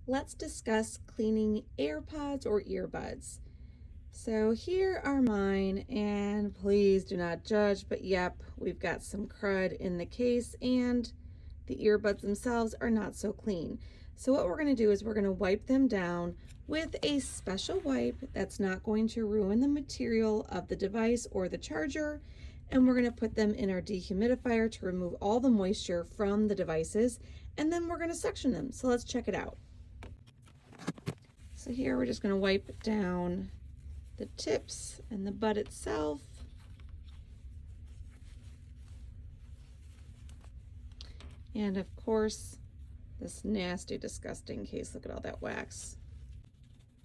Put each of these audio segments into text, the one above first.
let's discuss cleaning AirPods or earbuds. So here are mine, and please do not judge, but yep, we've got some crud in the case and the earbuds themselves are not so clean. So what we're going to do is we're going to wipe them down with a special wipe that's not going to ruin the material of the device or the charger, and we're going to put them in our dehumidifier to remove all the moisture from the devices, and then we're going to suction them. So let's check it out. So here we're just going to wipe down the tips and the butt itself. And of course, this nasty, disgusting case. Look at all that wax.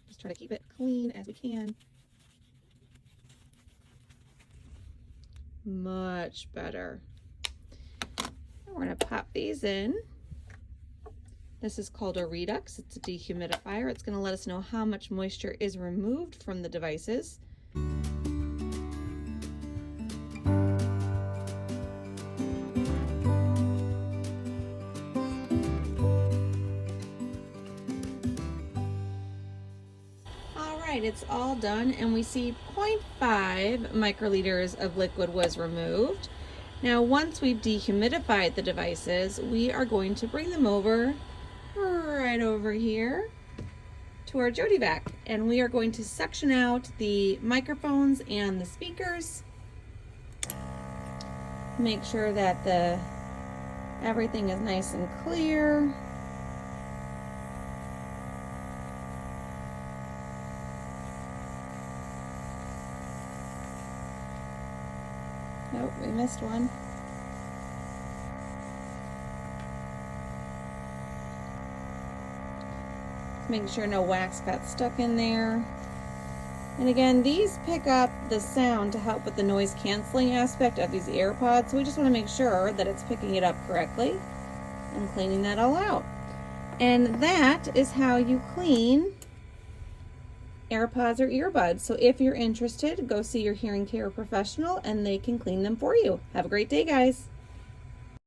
Just try to keep it clean as we can. Much better. And we're going to pop these in. This is called a Redux. It's a dehumidifier. It's going to let us know how much moisture is removed from the devices. All right, it's all done, and we see 0.5 microliters of liquid was removed. Now, once we've dehumidified the devices, we are going to bring them over right over here to our Jody vac, and we are going to suction out the microphones and the speakers. Make sure that everything is nice and clear. Oh, we missed one. Make sure no wax got stuck in there. And again, these pick up the sound to help with the noise canceling aspect of these AirPods. So we just want to make sure that it's picking it up correctly and cleaning that all out. And that is how you clean AirPods or earbuds. So if you're interested, go see your hearing care professional and they can clean them for you. Have a great day, guys.